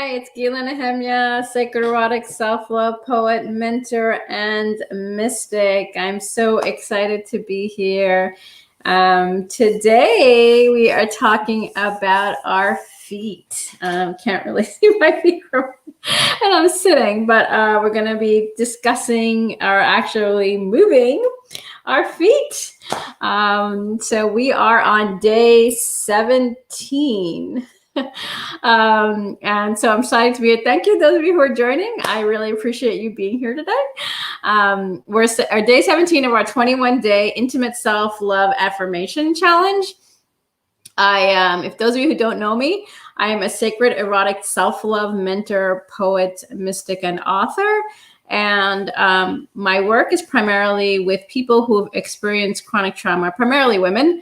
Hi, it's Gila Nehemia, sacred erotic self-love poet, mentor, and mystic. I'm so excited to be here. Today, we are talking about our feet. Can't really see my feet and I'm sitting, but we're going to be discussing or actually moving our feet. So we are on day 17. And so I'm excited to be here. Thank you, those of you who are joining. I really appreciate you being here today. We're our day 17 of our 21-day Intimate Self-Love Affirmation Challenge. If those of you who don't know me, I am a sacred erotic self-love mentor, poet, mystic, and author. And my work is primarily with people who have experienced chronic trauma, primarily women,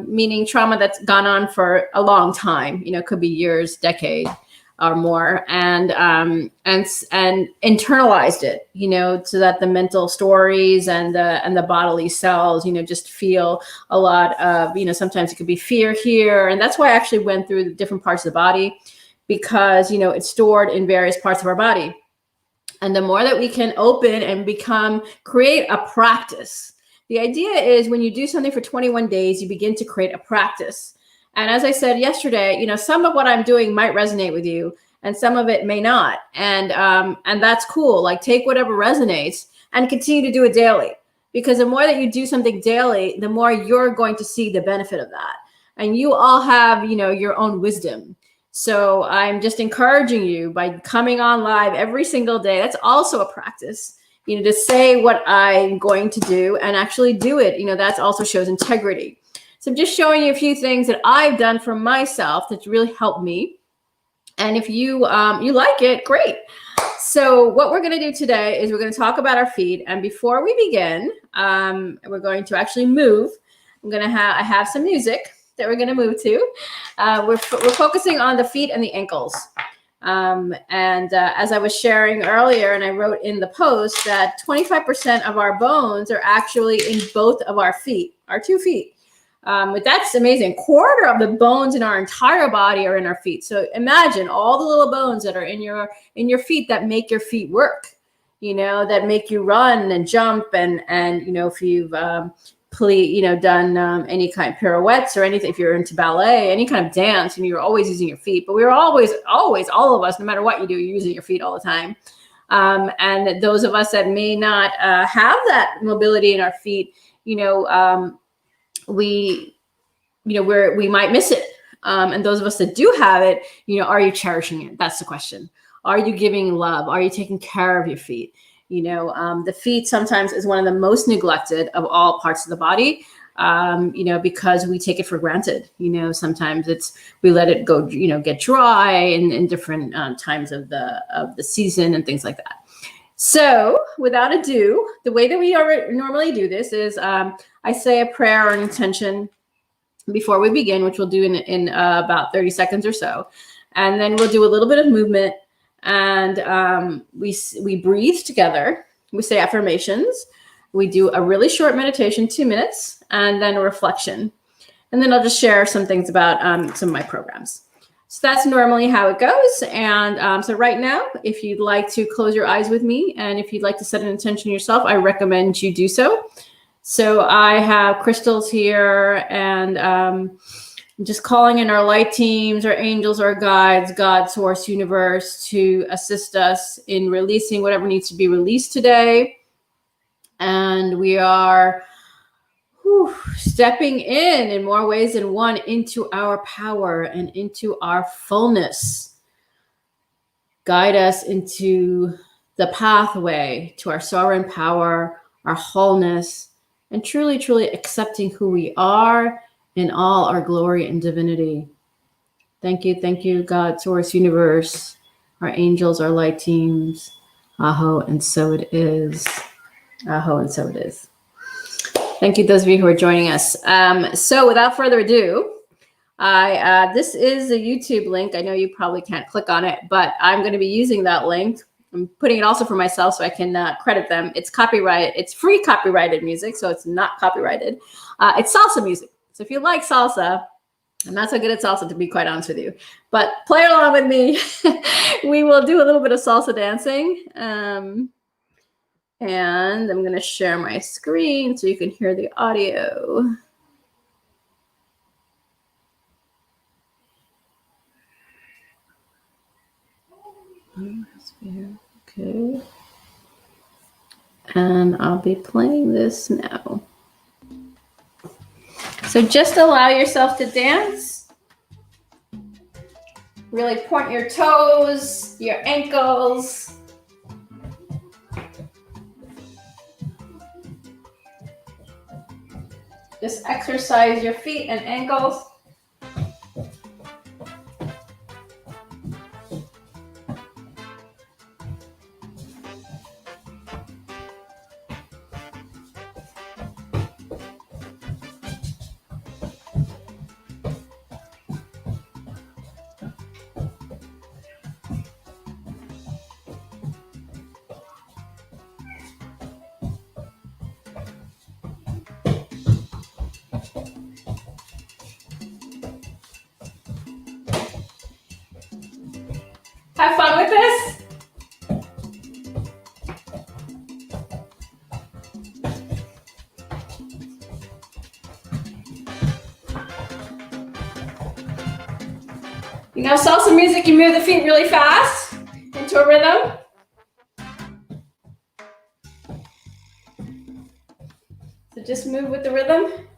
meaning trauma that's gone on for a long time. You know, it could be years, decade, or more, and internalized it. You know, so that the mental stories and the bodily cells, you know, just feel a lot of, you know, sometimes it could be fear here, and that's why I actually went through the different parts of the body, because you know it's stored in various parts of our body. And the more that we can open and create a practice. The idea is when you do something for 21 days, you begin to create a practice. And as I said yesterday, you know, some of what I'm doing might resonate with you and some of it may not. And that's cool. Like, take whatever resonates and continue to do it daily. Because the more that you do something daily, the more you're going to see the benefit of that. And you all have, you know, your own wisdom. So I'm just encouraging you by coming on live every single day. That's also a practice, you know, to say what I'm going to do and actually do it. You know, that also shows integrity. So I'm just showing you a few things that I've done for myself that's really helped me. And if you like it, great. So what we're going to do today is we're going to talk about our feet. And before we begin, we're going to actually move. I have some music that we're going to move to. We're focusing on the feet and the ankles. As I was sharing earlier, and I wrote in the post that 25% of our bones are actually in both of our feet, our 2 feet. But that's amazing. Quarter of the bones in our entire body are in our feet. So imagine all the little bones that are in your feet that make your feet work, you know, that make you run and jump. And you know, if you've done any kind of pirouettes or anything, if you're into ballet, any kind of dance, and you're always using your feet. But we're always, all of us, no matter what you do, you're using your feet all the time. And those of us that may not have that mobility in our feet, you know, we might miss it. And those of us that do have it, you know, are you cherishing it? That's the question. Are you giving love? Are you taking care of your feet? You know, the feet sometimes is one of the most neglected of all parts of the body, you know, because we take it for granted. You know, sometimes we let it go, you know, get dry in different times of the season and things like that. So without ado, the way that we normally do this is I say a prayer or an intention before we begin, which we'll do in about 30 seconds or so. And then we'll do a little bit of movement. And we breathe together. We say affirmations. We do a really short meditation, 2 minutes, and then a reflection. And then I'll just share some things about some of my programs. So that's normally how it goes. And so right now, if you'd like to close your eyes with me, and if you'd like to set an intention yourself, I recommend you do so. So I have crystals here, and just calling in our light teams, our angels, our guides, God, source, universe, to assist us in releasing whatever needs to be released today. And we are stepping in more ways than one into our power and into our fullness. Guide us into the pathway to our sovereign power, our wholeness, and truly, truly accepting who we are in all our glory and divinity. Thank you, God, source, universe, our angels, our light teams. Aho, and so it is. Aho, and so it is. Thank you, those of you who are joining us. So without further ado, this is a YouTube link. I know you probably can't click on it, but I'm going to be using that link. I'm putting it also for myself so I can credit them. It's copyrighted. It's free copyrighted music, so it's not copyrighted. It's salsa music. So if you like salsa, I'm not so good at salsa, to be quite honest with you, but play along with me. We will do a little bit of salsa dancing. And I'm going to share my screen so you can hear the audio. Okay. And I'll be playing this now. So just allow yourself to dance. Really point your toes, your ankles. Just exercise your feet and ankles. Have fun with this. You know, salsa music, you move the feet really fast into a rhythm. So just move with the rhythm,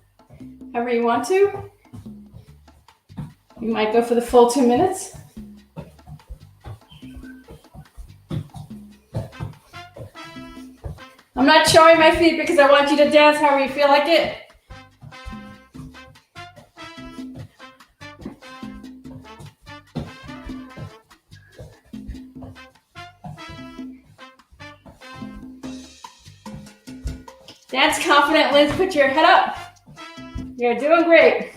however you want to. You might go for the full 2 minutes. I'm not showing my feet because I want you to dance however you feel like it. Dance confidently, put your head up. You're doing great.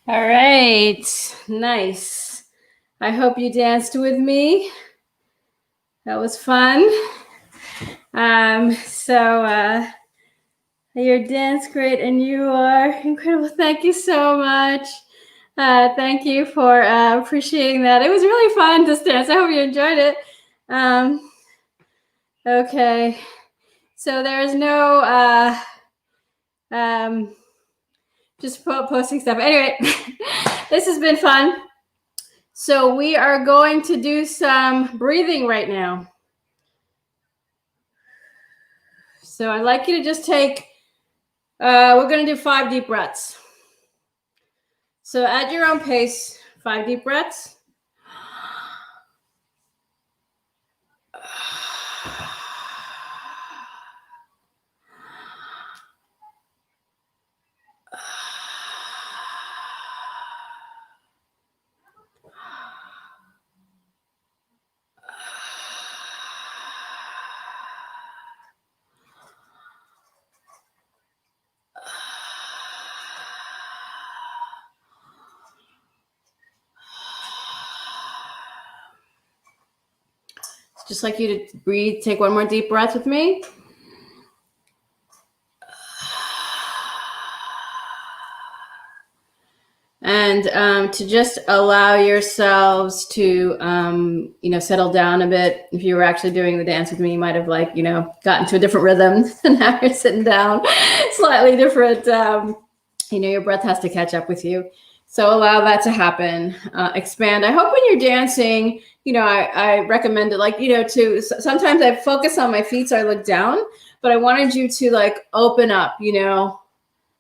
All right, nice. I hope you danced with me. That was fun. Your dance great, and you are incredible. Thank you so much. Thank you for appreciating that. It was really fun to dance. I hope you enjoyed it. Okay, so there's no just posting stuff. Anyway, this has been fun. So we are going to do some breathing right now. So I'd like you to just take, we're going to do 5 deep breaths. So at your own pace, 5 deep breaths. Just like you to breathe, take one more deep breath with me. And to just allow yourselves to, settle down a bit. If you were actually doing the dance with me, you might have gotten to a different rhythm. And now you're sitting down, slightly different. Your breath has to catch up with you. So allow that to happen. Expand. I hope when you're dancing, I recommend it, sometimes I focus on my feet so I look down, but I wanted you to like open up, you know,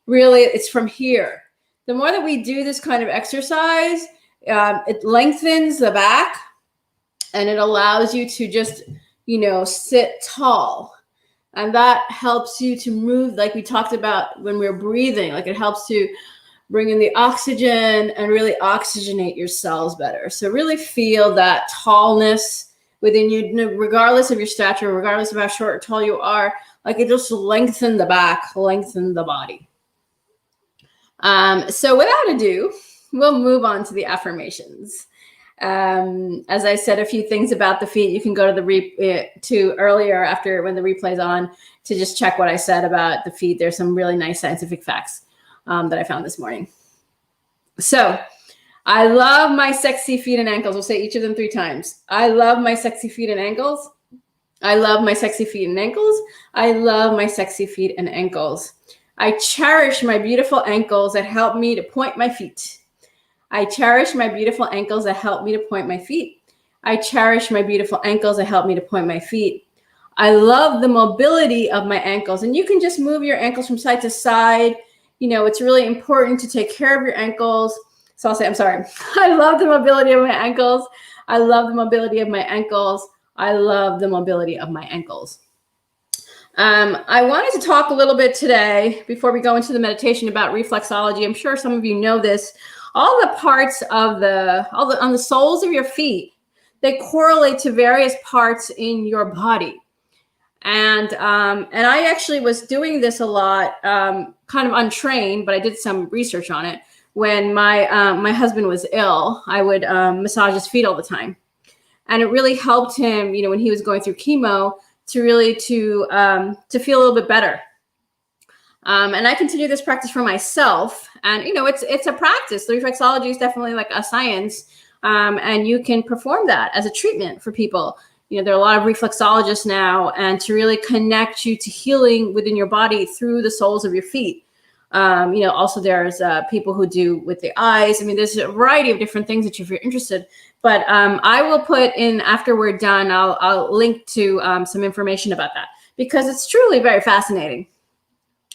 really it's from here. The more that we do this kind of exercise, it lengthens the back and it allows you to just, you know, sit tall. And that helps you to move, like we talked about when we were breathing, like it helps to bring in the oxygen and really oxygenate your cells better. So really feel that tallness within you, regardless of your stature, regardless of how short or tall you are, like it just lengthen the back, lengthen the body. So without ado, we'll move on to the affirmations. As I said a few things about the feet, you can go to the to earlier after when the replay's on to just check what I said about the feet. There's some really nice scientific facts that I found this morning. So I love my sexy feet and ankles. We'll say each of them 3 times. I love my sexy feet and ankles. I love my sexy feet and ankles. I love my sexy feet and ankles. I cherish my beautiful ankles that help me to point my feet. I cherish my beautiful ankles that help me to point my feet. I cherish my beautiful ankles that help me to point my feet. I love the mobility of my ankles. And you can just move your ankles from side to side. You know, it's really important to take care of your ankles. So I'll say, I'm sorry. I love the mobility of my ankles. I love the mobility of my ankles. I love the mobility of my ankles. I wanted to talk a little bit today before we go into the meditation about reflexology. I'm sure some of you know this. All the parts of on the soles of your feet, they correlate to various parts in your body. And I actually was doing this a lot, kind of untrained, but I did some research on it. When my husband was ill, I would massage his feet all the time. And it really helped him, you know, when he was going through chemo to really to feel a little bit better. And I continue this practice for myself. And, you know, it's a practice. The reflexology is definitely like a science. And you can perform that as a treatment for people. You know, there are a lot of reflexologists now, and to really connect you to healing within your body through the soles of your feet. You know, also there's people who do with the eyes. I mean, there's a variety of different things that if you're interested. But I will put in, after we're done, I'll link to some information about that, because it's truly very fascinating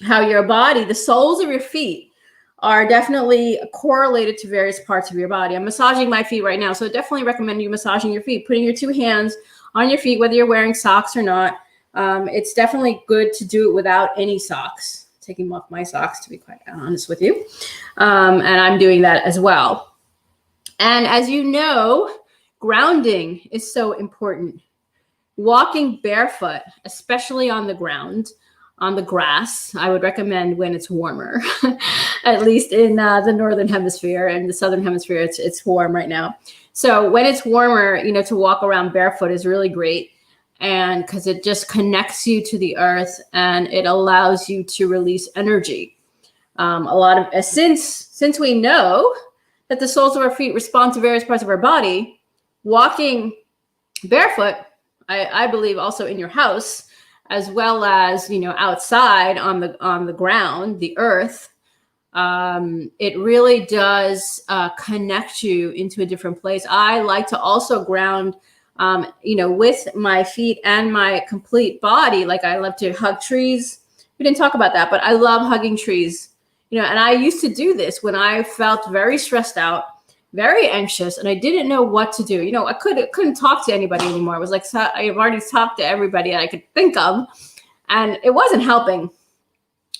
how your body, the soles of your feet, are definitely correlated to various parts of your body. I'm massaging my feet right now, so I definitely recommend you massaging your feet, putting your 2 hands on your feet, whether you're wearing socks or not. It's definitely good to do it without any socks. Taking off my socks, to be quite honest with you. And I'm doing that as well. And as you know, grounding is so important. Walking barefoot, especially on the ground, on the grass, I would recommend when it's warmer, at least in the northern hemisphere. And the southern hemisphere, it's warm right now. So when it's warmer, you know, to walk around barefoot is really great. And because it just connects you to the earth and it allows you to release energy. A lot of, since we know that the soles of our feet respond to various parts of our body, walking barefoot, I believe also in your house, as well as, you know, outside on the ground, the earth, it really does connect you into a different place. I like to also ground, you know, with my feet and my complete body. Like I love to hug trees. We didn't talk about that, but I love hugging trees. You know, and I used to do this when I felt very stressed out, very anxious, and I didn't know what to do. You know, I couldn't talk to anybody anymore. It was like I've already talked to everybody that I could think of, and it wasn't helping.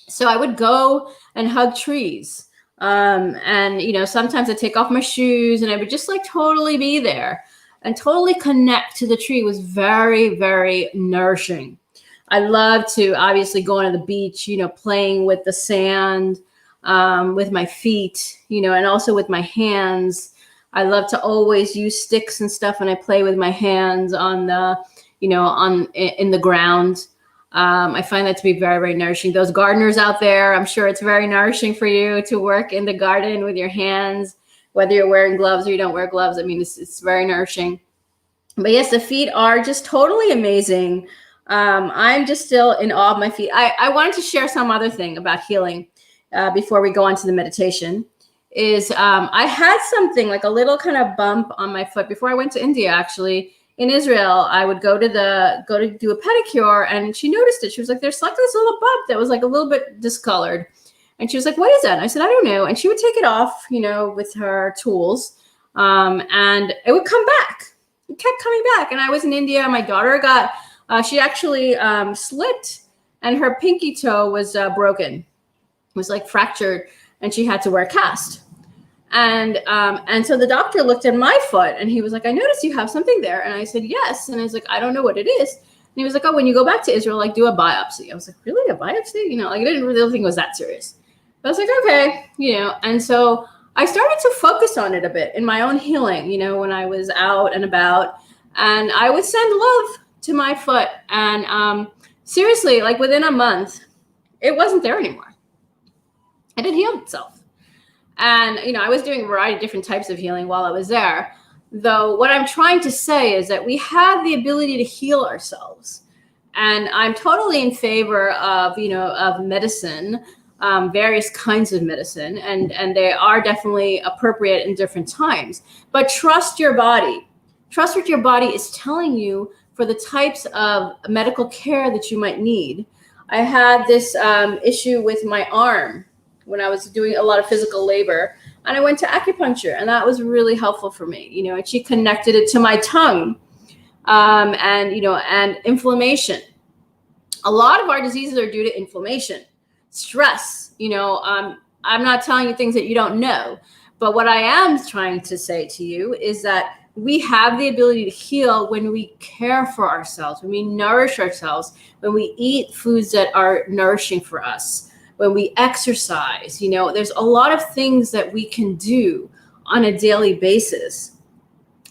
So I would go and hug trees. And, you know, sometimes I'd take off my shoes and I would just like totally be there and totally connect to the tree. It was very, very nourishing. I love to obviously go on the beach, you know, playing with the sand, with my feet, you know, and also with my hands. I love to always use sticks and stuff when I play with my hands on the, you know, in the ground. I find that to be very, very nourishing. Those gardeners out there, I'm sure it's very nourishing for you to work in the garden with your hands, whether you're wearing gloves or you don't wear gloves. I mean, it's very nourishing. But yes, the feet are just totally amazing. I'm just still in awe of my feet. I wanted to share some other thing about healing before we go on to the meditation. I had something like a little kind of bump on my foot before I went to India, actually, in Israel, I would go to do a pedicure, and she noticed it. She was like, "There's like this little bump that was like a little bit discolored," and she was like, "What is that?" And I said, "I don't know." And she would take it off, with her tools, and it would come back. It kept coming back. And I was in India. My daughter she actually slipped, and her pinky toe was broken. It was like fractured, and she had to wear a cast. And so the doctor looked at my foot, and he was like, "I noticed you have something there." And I said, "Yes." And I was like, "I don't know what it is." And he was like, "Oh, when you go back to Israel, like, do a biopsy." I was like, "Really, a biopsy?" Like, I didn't really think it was that serious. But I was like, "Okay," And so I started to focus on it a bit in my own healing, when I was out and about, and I would send love to my foot. And seriously, like within a month, it wasn't there anymore. It had healed itself. And, I was doing a variety of different types of healing while I was there. Though what I'm trying to say is that we have the ability to heal ourselves. And I'm totally in favor of, of medicine, various kinds of medicine. And they are definitely appropriate in different times. But trust your body. Trust what your body is telling you for the types of medical care that you might need. I had this issue with my arm when I was doing a lot of physical labor, and I went to acupuncture, and that was really helpful for me, and she connected it to my tongue, and inflammation. A lot of our diseases are due to inflammation, stress. I'm not telling you things that you don't know, but what I am trying to say to you is that we have the ability to heal when we care for ourselves, when we nourish ourselves, when we eat foods that are nourishing for us, when we exercise. There's a lot of things that we can do on a daily basis.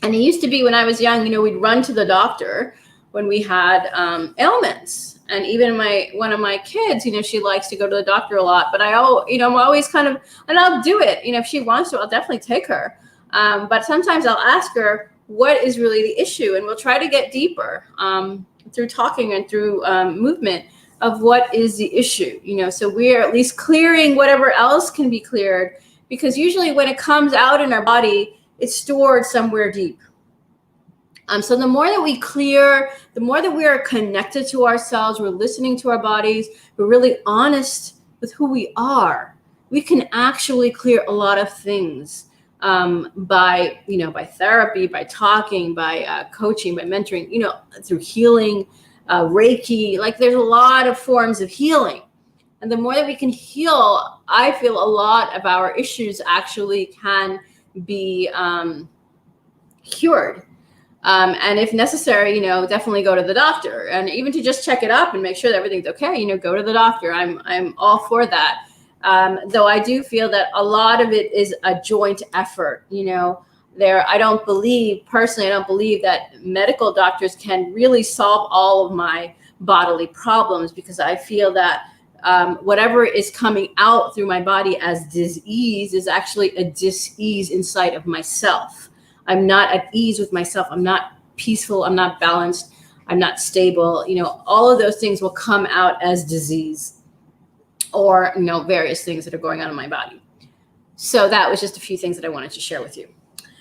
And it used to be when I was young, we'd run to the doctor when we had ailments. And even one of my kids, she likes to go to the doctor a lot, but I'm always kind of, and I'll do it. If she wants to, I'll definitely take her. But sometimes I'll ask her, what is really the issue? And we'll try to get deeper through talking and through movement of what is the issue. So we're at least clearing whatever else can be cleared, because usually when it comes out in our body, it's stored somewhere deep. So the more that we clear, the more that we are connected to ourselves, we're listening to our bodies, we're really honest with who we are, we can actually clear a lot of things by therapy, by talking, by coaching, by mentoring, through healing, Reiki. Like, there's a lot of forms of healing. And the more that we can heal, I feel a lot of our issues actually can be cured. And if necessary, definitely go to the doctor, and even to just check it up and make sure that everything's okay, go to the doctor. I'm all for that. Though I do feel that a lot of it is a joint effort. I don't believe that medical doctors can really solve all of my bodily problems, because I feel that whatever is coming out through my body as disease is actually a dis-ease inside of myself. I'm not at ease with myself. I'm not peaceful. I'm not balanced. I'm not stable. All of those things will come out as disease, or, various things that are going on in my body. So that was just a few things that I wanted to share with you.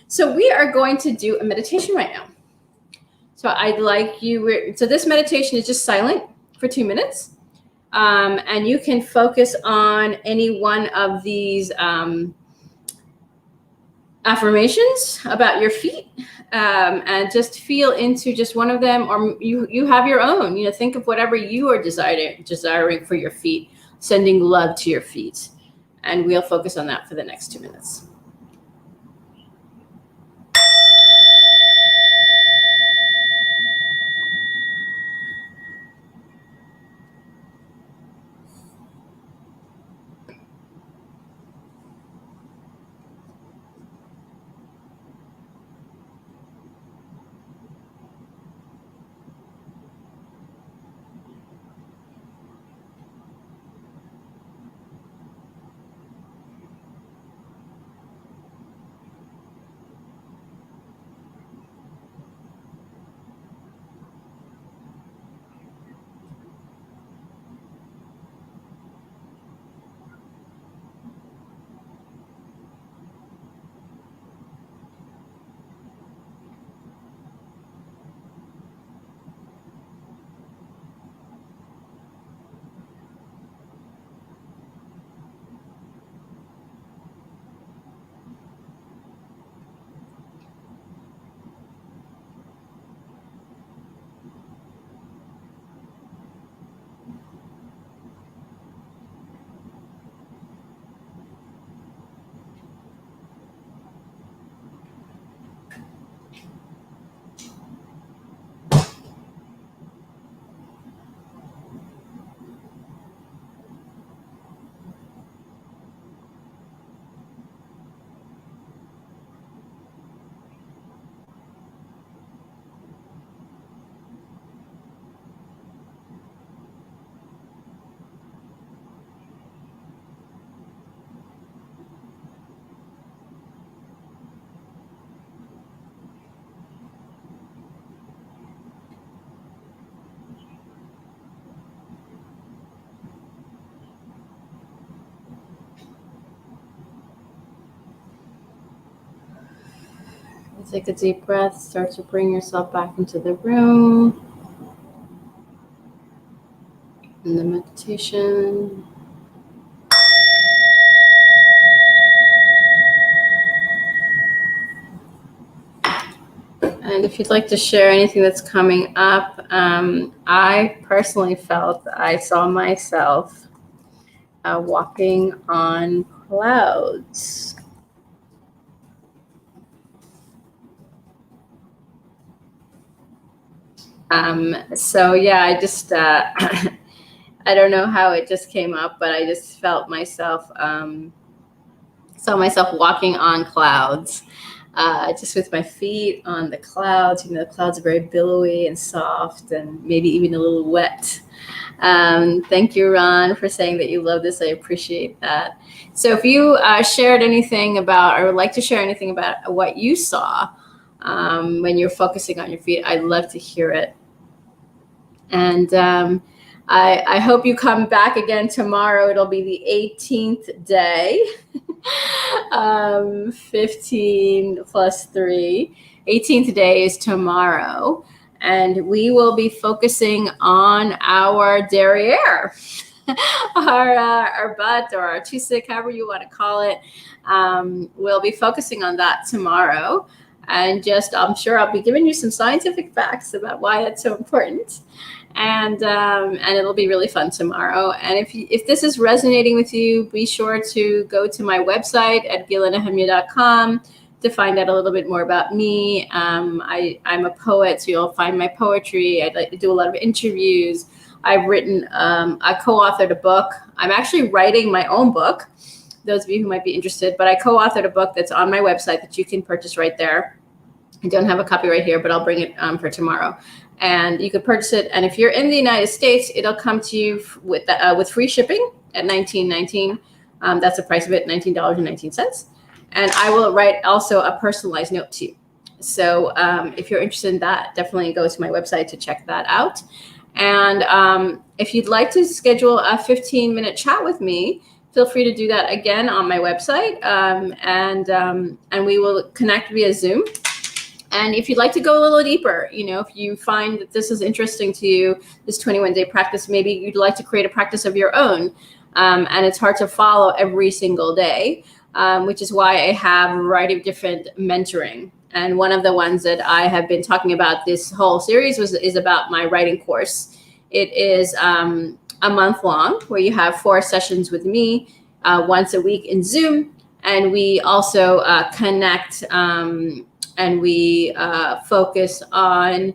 So we are going to do a meditation right now. So I'd like you, so this meditation is just silent for 2 minutes. And you can focus on any one of these affirmations about your feet, and just feel into just one of them, or you have your own. Think of whatever you are desiring for your feet, sending love to your feet, and we'll focus on that for the next 2 minutes. Take a deep breath. Start to bring yourself back into the room. In the meditation. And if you'd like to share anything that's coming up, I personally felt I saw myself walking on clouds. So yeah, I just, I don't know how it just came up, but I just felt myself, saw myself walking on clouds, just with my feet on the clouds. You know, the clouds are very billowy and soft and maybe even a little wet. Thank you, Ron, for saying that you love this. I appreciate that. So if you shared anything about, or would like to share anything about what you saw when you're focusing on your feet, I'd love to hear it. And I hope you come back again tomorrow. It'll be the 18th day. 15 plus 3. 18th day is tomorrow. And we will be focusing on our derriere, our butt or our tusik, however you want to call it. We'll be focusing on that tomorrow. And just, I'm sure I'll be giving you some scientific facts about why that's so important. And it'll be really fun tomorrow. And if this is resonating with you, be sure to go to my website at gilanahemia.com to find out a little bit more about me. I'm a poet, so you'll find my poetry. I'd like to do a lot of interviews. I've written, I co-authored a book. I'm actually writing my own book, those of you who might be interested, but I co-authored a book that's on my website that you can purchase right there. I don't have a copy right here, but I'll bring it for tomorrow. And you could purchase it. And if you're in the United States, it'll come to you with free shipping at $19.19. That's the price of it, $19.19. And I will write also a personalized note to you. So if you're interested in that, definitely go to my website to check that out. And if you'd like to schedule a 15-minute chat with me, feel free to do that again on my website. And we will connect via Zoom. And if you'd like to go a little deeper, you know, if you find that this is interesting to you, this 21-day practice, maybe you'd like to create a practice of your own. And it's hard to follow every single day, which is why I have a variety of different mentoring. And one of the ones that I have been talking about this whole series is about my writing course. It is a month long where you have 4 sessions with me once a week in Zoom. And we also connect and we focus on,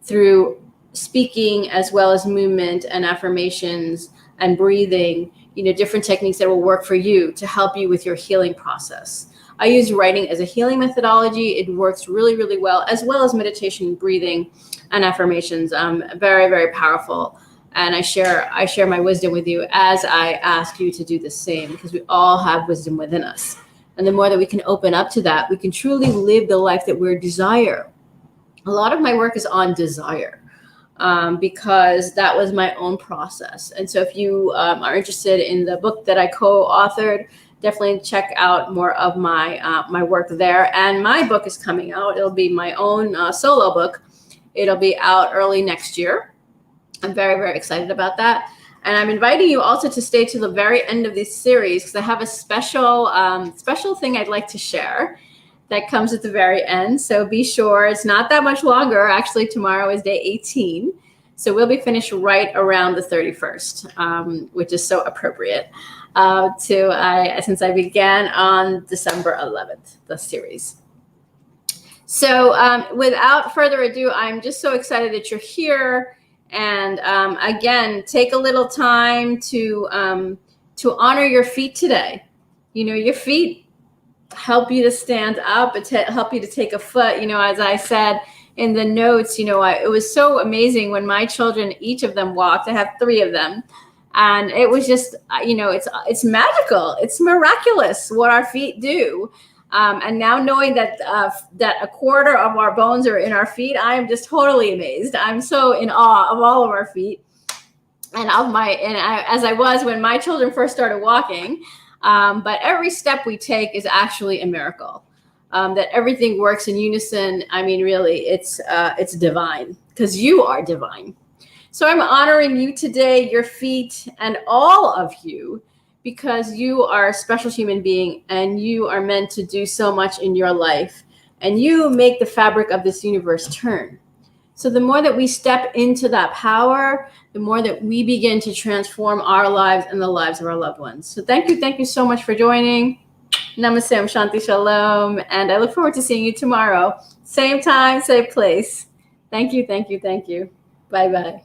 through speaking as well as movement and affirmations and breathing, you know, different techniques that will work for you to help you with your healing process. I use writing as a healing methodology. It works really, really well, as well as meditation, breathing, and affirmations. Very, very powerful. And I share my wisdom with you as I ask you to do the same, because we all have wisdom within us. And the more that we can open up to that, we can truly live the life that we desire. A lot of my work is on desire, because that was my own process. And so if you are interested in the book that I co-authored, definitely check out more of my work there. And my book is coming out. It'll be my own solo book. It'll be out early next year. I'm very, very excited about that. And I'm inviting you also to stay to the very end of this series, because I have a special thing I'd like to share that comes at the very end. So be sure, it's not that much longer. Actually, tomorrow is day 18. So we'll be finished right around the 31st, which is so appropriate since I began on December 11th, the series. So without further ado, I'm just so excited that you're here. And again, take a little time to honor your feet today. You know, your feet help you to stand up, help you to take a foot. You know, as I said in the notes, you know, it was so amazing when my children, each of them walked. I have 3 of them. And it was just, you know, it's magical. It's miraculous what our feet do. And now knowing that a quarter of our bones are in our feet, I am just totally amazed. I'm so in awe of all of our feet, and as I was when my children first started walking. But every step we take is actually a miracle. that everything works in unison. I mean, really, it's divine, because you are divine. So I'm honoring you today, your feet, and all of you, because you are a special human being and you are meant to do so much in your life, and you make the fabric of this universe turn. So the more that we step into that power, the more that we begin to transform our lives and the lives of our loved ones. So thank you so much for joining. Namaste, Shanti Shalom, and I look forward to seeing you tomorrow. Same time, same place. Thank you. Bye-bye.